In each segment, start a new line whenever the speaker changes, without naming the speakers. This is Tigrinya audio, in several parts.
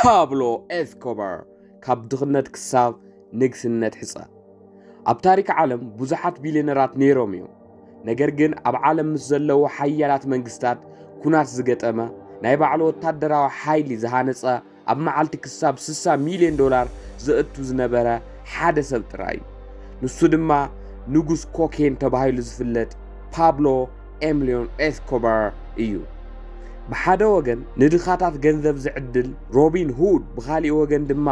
ፓብሎ ኤስኮባር ካብ ድኽነት ክሳብ ንግስነት ሕፃ ኣብ ታሪክ ዓለም ብዙሓት ቢልዮነራት ነይሮም እዮም። ነገር ግን ኣብ ዓለም ምስ ዘለዉ ሓያላት መንግስታት ኩናት ዝገጠመ ናይ ባዕሉ ወታደራዊ ሓይሊ ዝሃነፀ ኣብ መዓልቲ ክሳብ $60 ሚልዮን ዝእቱ ዝነበረ ሓደ ሰብ ጥራይ ንሱ ድማ ንጉስ ኮኬን ተባሂሉ ዝፍለጥ ፓብሎ ኤምሊዮን ኤስኮባር እዩ። ብሓደ ወገን ንድኻታት ገንዘብ ዝዕድል ሮቢን ሁድ፣ ብኻሊእ ወገን ድማ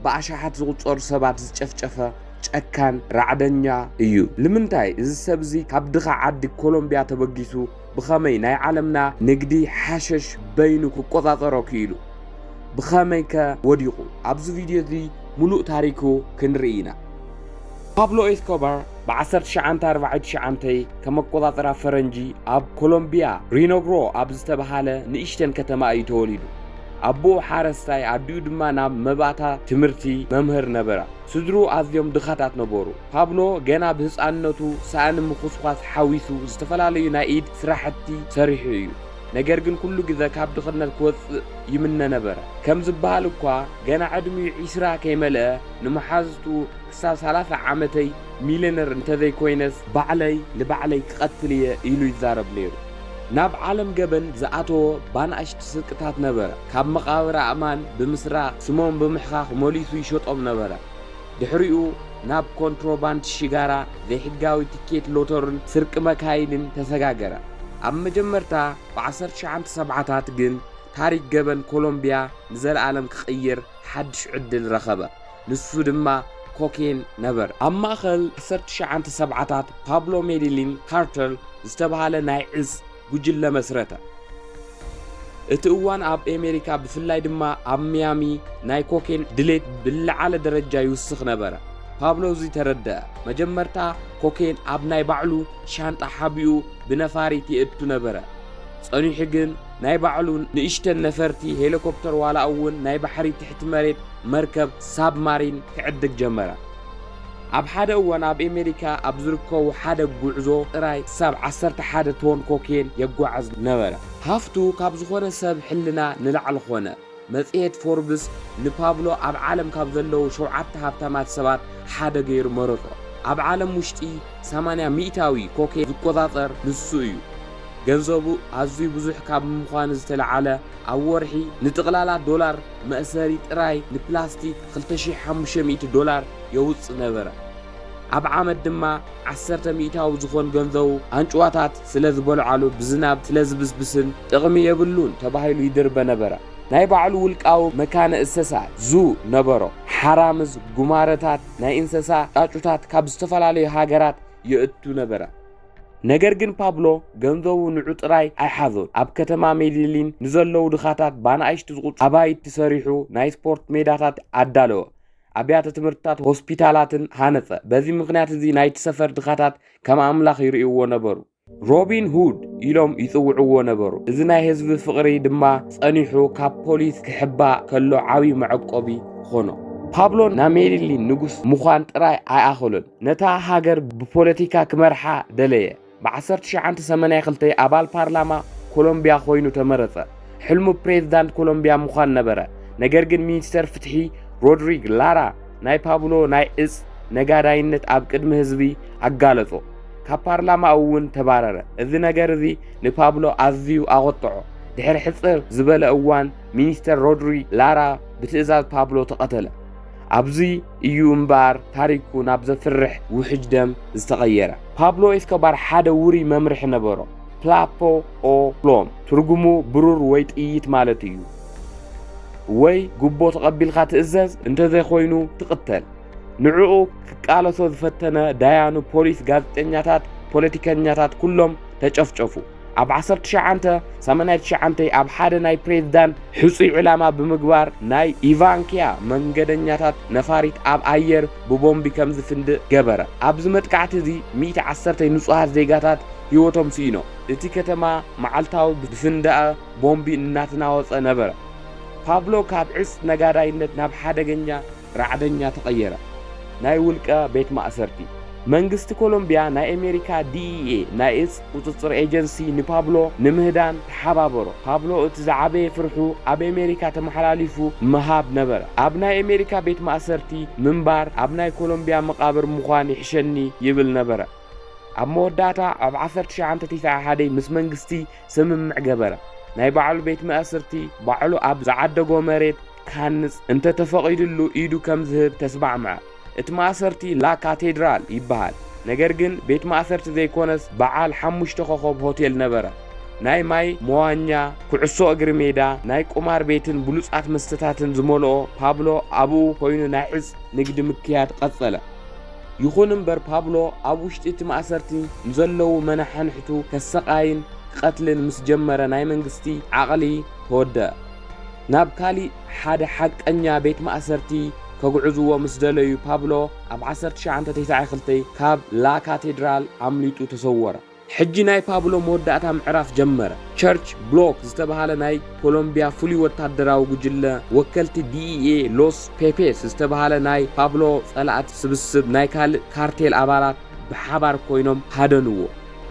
ብኣሽሓት ዝቁፀሩ ሰባት ዝጨፍጨፈ ጨካን ራዕደኛ እዩ። ንምንታይ እዚ ሰብ እዚ ካብ ድኻ ዓዲ ኮሎምቢያ ተበጊሱ ብኸመይ ናይ ዓለምና ንግዲ ሓሸሽ በይኑ ክቆፃፀሮ ክኢሉ ብኸመይ ከ ወዲቑ? ኣብዚ ቪድዮ እዚ ሙሉእ ታሪኩ ክንርኢ ኢና። ፓብሎ ኤስኮባር ብ1949 ከም ኣቆፃፅራ ፈረንጂ ኣብ ኮሎምቢያ ሪኖግሮ ኣብ ዝተባሃለ ንእሽተን ከተማ እዩ ተወሊዱ። ኣቦኡ ሓረስታይ፣ ኣዲኡ ድማ ናብ መባእታ ትምህርቲ መምህር ነበራ። ስድሩ ኣዝዮም ድኻታት ነበሩ። ፓብሎ ገና ብህፃንነቱ ሳእኒ ምኹስኳስ ሓዊሱ ዝተፈላለዩ ናይ ኢድ ስራሕቲ ሰሪሑ እዩ። ነገር ግን ኩሉ ግዜ ካብ ድኽነት ክወፅእ ይምነ ነበረ። ከም ዝበሃል እኳ ገና ዕድሚኡ 20 ከይመልአ ንመሓዝቱ ክሳብ 30 ዓመተይ ሚልዮነር እንተዘይኮይነስ ባዕለይ ንባዕለይ ክቐትል እየ ኢሉ ይዛረብ ነይሩ። ናብ ዓለም ገበን ዝኣተወ ባንኣሽቲ ስርቅታት ነበረ። ካብ መቃብር ኣእማን ብምስራቅ ስሞም ብምሕኻኽ መሊሱ ይሸጦም ነበረ። ድሕሪኡ ናብ ኮንትሮባንድ ሽጋራ፣ ዘይሕጋዊ ቲኬት ሎተርን ስርቂ መካይንን ተሰጋገረ። ኣብ መጀመርታ ብ1970ታት ግን ታሪክ ገበን ኮሎምቢያ ንዘለዓለም ክቕይር ሓድሽ ዕድል ረኸበ። ንሱ ድማ ኮኬን ነበር። ኣብ ማእኸል 1970ታት ፓብሎ ሜዴሊን ካርተል ዝተባሃለ ናይ ዕፅ ጉጅለ መስረተ። እቲ እዋን ኣብ ኣሜሪካ ብፍላይ ድማ ኣብ ሚያሚ ናይ ኮኬን ድሌት ብላዕለ ደረጃ ይውስኽ ነበረ። ፓብሎ እዚ ተረድአ። መጀመርታ ኮኬን ኣብ ናይ ባዕሉ ሻንጣ ሓቢኡ ብነፋሪት ይእቱ ነበረ። ጸኒሑ ግን ናይ ባዕሉ ንእሽተን ነፈርቲ ሄሊኮፕተር ዋላ እውን ናይ ባሕሪ ትሕቲ መሬት መርከብ ሳብማሪን ክዕድግ ጀመረ። ኣብ ሓደ እዋን ኣብ ኣሜሪካ ኣብ ዝርከቡ ሓደ ጉዕዞ ጥራይ ክሳብ 11 ቶን ኮኬን የጓዓዝ ነበረ። ሃፍቱ ካብ ዝኾነ ሰብ ሕልና ንላዕሊ ኾነ። መጽሔት ፎርብስ ንፓብሎ ኣብ ዓለም ካብ ዘለዉ 7 ሃብታማት ሰባት ሓደ ገይሩ መረጦ። ኣብ ዓለም ውሽጢ 80 ሚእታዊ ኮኬን ዝቆፃፀር ንሱ እዩ። ገንዘቡ ኣዝዩ ብዙሕ ካብ ምዃኑ ዝተለዓለ ኣብ ወርሒ ንጥቕላላ ዶላር መእሰሪ ጥራይ ንፕላስቲክ $2500 የውፅእ ነበረ። ኣብ ዓመት ድማ 10 ሚእታዊ ዝኾን ገንዘቡ አንጭዋታት ስለ ዝበልዓሉ ብዝናብ ስለ ዝብስብስን ጥቕሚ የብሉን ተባሂሉ ይድርበ ነበረ። ናይ ባዕሉ ውልቃዊ መካነ እንስሳ ዙ ነበሮ። ሓራምዝ፣ ጉማረታት፣ ናይ እንስሳ ጫጩታት ካብ ዝተፈላለዩ ሃገራት ይእቱ ነበረ። ነገር ግን ፓብሎ ገንዘቡ ንዑ ጥራይ ኣይሓዞን። ኣብ ከተማ ሜዴሊን ንዘለዉ ድኻታት ባንኣሽቲ ዝቁፅ ኣባይቲ ሰሪሑ ናይ ስፖርት ሜዳታት ኣዳለወ። ኣብያተ ትምህርትታት ሆስፒታላትን ሃነፀ። በዚ ምክንያት እዚ ናይቲ ሰፈር ድኻታት ከም ኣምላኽ ይርእይዎ ነበሩ። ሮቢን ሁድ ኢሎም ይፅውዕዎ ነበሩ። እዚ ናይ ህዝቢ ፍቕሪ ድማ ጸኒሑ ካብ ፖሊስ ክሕባእ ከሎ ዓብዪ መዕቆቢ ኾኖ። ፓብሎ ናብ ሜዴሊን ንጉስ ምዃን ጥራይ ኣይኣኸሎን። ነታ ሃገር ብፖለቲካ ክመርሓ ደለየ። ብ1982 ኣባል ፓርላማ ኮሎምቢያ ኮይኑ ተመረፀ። ሕልሙ ፕሬዝዳንት ኮሎምቢያ ምዃን ነበረ። ነገር ግን ሚኒስተር ፍትሒ ሮድሪግ ላራ ናይ ፓብሎ ናይ ዕፅ ነጋዳይነት ኣብ ቅድሚ ህዝቢ ኣጋለጾ። ካብ ፓርላማ እውን ተባረረ። እዚ ነገር እዚ ንፓብሎ ኣዝዩ ኣቆጥዖ። ድሕሪ ሕፅር ዝበለ እዋን ሚኒስተር ሮድሪግ ላራ ብትእዛዝ ፓብሎ ተቐተለ። ኣብዚ እዩ እምበር ታሪኩ ናብ ዘፍርሕ ውሕጅ ደም ዝተቐየረ። ፓብሎ ኤስኮባር ሓደ ውሪ መምርሒ ነበሮ። ፕላፖ ኦ ፕሎም ትርጉሙ ብሩር ወይ ጥይት ማለት እዩ። ወይ ጉቦ ተቐቢልካ ትእዘዝ እንተዘይኮይኑ ትቕተል። ንዕኡ ክቃለሶ ዝፈተነ ዳያኑ፣ ፖሊስ፣ ጋዜጠኛታት፣ ፖለቲከኛታት ኩሎም ተጨፍጨፉ። ኣብ 1989 ኣብ ሓደ ናይ ፕሬዝዳንት ሕፁይ ዕላማ ብምግባር ናይ ኢቫንኪያ መንገደኛታት ነፋሪት ኣብ ኣየር ብቦምቢ ከም ዝፍንድእ ገበረ። ኣብዚ መጥቃዕቲ እዚ 110 ንጹሃት ዜጋታት ህይወቶም ስኢኖ። እቲ ከተማ መዓልታዊ ብፍንዳኣ ቦምቢ እናተናወፀ ነበረ። ፓብሎ ካብ ዕፅ ነጋዳይነት ናብ ሓደገኛ ራዕደኛ ተቐየረ። ናይ ውልቀ ቤት ማእሰርቲ መንግስቲ ኮሎምቢያ ናይ አሜሪካ ዲኢኤ ናይ እጽ ቁጥጥር ኤጀንሲ ንፓብሎ ንምህዳን ተሓባበሮ። ፓብሎ እቲ ዝዓበየ ፍርሑ ኣብ አሜሪካ ተመሓላሊፉ መሃብ ነበረ። ኣብ ናይ አሜሪካ ቤት ማእሰርቲ ምንባር ኣብ ናይ ኮሎምቢያ መቃብር ምዃን ይሕሸኒ ይብል ነበረ። ኣብ መወዳእታ ኣብ 1991 ምስ መንግስቲ ስምምዕ ገበረ። ናይ ባዕሉ ቤት ማእሰርቲ ባዕሉ ኣብ ዝዓደጎ መሬት ካንጽ እንተተፈቒድሉ ኢዱ ከም ዝህብ ተስማዕምዐ። እቲ ማእሰርቲ ላ ካቴድራል ይበሃል። ነገር ግን ቤት ማእሰርቲ ዘይኮነስ በዓል 5 ኮኸብ ሆቴል ነበረ። ናይ ማይ መዋኛ፣ ኩዕሶ እግሪ ሜዳ፣ ናይ ቁማር ቤትን ብሉጻት መስተታትን ዝመልኦ ፓብሎ ኣብኡ ኮይኑ ናይ ዕጽ ንግዲ ምክያድ ቀጸለ። ይኹን እምበር ፓብሎ ኣብ ውሽጢ እቲ ማእሰርቲ ንዘለዉ መናሕንሕቱ ከሰቓይን ቀትልን ምስ ጀመረ ናይ መንግስቲ ዓቕሊ ተወድአ። ናብ ካሊእ ሓደ ሓቀኛ ቤት ማእሰርቲ ከጉዕዝዎ ምስ ደለዩ ፓብሎ ኣብ 1992 ካብ ላ ካቴድራል ኣምሊጡ ተሰወረ። ሕጂ ናይ ፓብሎ መወዳእታ ምዕራፍ ጀመረ። ቸርች ብሎክ ዝተባሃለ ናይ ኮሎምቢያ ፍሉይ ወታደራዊ ጉጅለ ወከልቲ ዲኢኤ ሎስ ፔፔስ ዝተባሃለ ናይ ፓብሎ ጸላእት ስብስብ ናይ ካልእ ካርቴል ኣባላት ብሓባር ኮይኖም ሃደንዎ።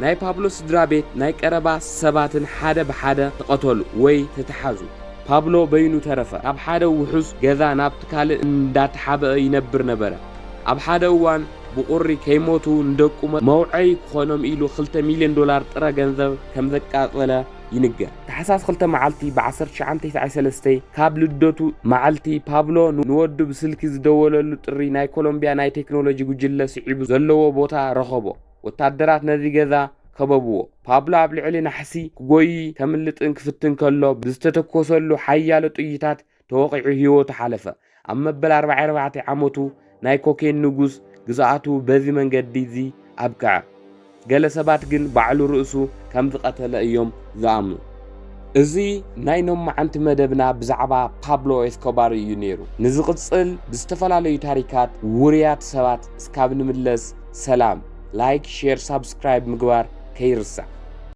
ናይ ፓብሎ ስድራ ቤት ናይ ቀረባ ሰባትን ሓደ ብሓደ ተቐተሉ ወይ ተተሓዙ። ፓብሎ በይኑ ተረፈ። ኣብ ሓደ ውሑስ ገዛ ናብቲ ካልእ እንዳተሓበአ ይነብር ነበረ። ኣብ ሓደ እዋን ብቁሪ ከይሞቱ እንደቁ መውዐይ ክኾኖም ኢሉ $2 ሚልዮን ጥረ ገንዘብ ከም ዘቃጸለ ይንገር። ታሕሳስ 2 መዓልቲ ብ1993 ካብ ልደቱ መዓልቲ ፓብሎ ንወዱ ብስልኪ ዝደወለሉ ጥሪ ናይ ኮሎምቢያ ናይ ቴክኖሎጂ ጉጅለ ስዒቡ ዘለዎ ቦታ ረኸቦ። ወታደራት ነዚ ገዛ ከበብዎ። ፓብሎ ኣብ ልዕሊ ናሕሲ ክጎይ ከምልጥን ክፍትን ከሎ ብዝተተኮሰሉ ሓያሎ ጥይታት ተወቂዑ ህይወቱ ሓለፈ። ኣብ መበል 44 ዓመቱ ናይ ኮኬን ንጉስ ግዛኣቱ በዚ መንገዲ እዚ ኣብቅዐ። ገለ ሰባት ግን ባዕሉ ርእሱ ከም ዝቐተለ እዮም ዝኣምኑ። እዚ ናይ ኖማዓንቲ መደብና ብዛዕባ ፓብሎ ኤስኮባር እዩ ነይሩ። ንዝቕጽል ብዝተፈላለዩ ታሪካት ውርያት ሰባት እስካብ ንምለስ ሰላም። ላይክ፣ ሼር፣ ሳብስክራይብ ምግባር ከይርሳዕ።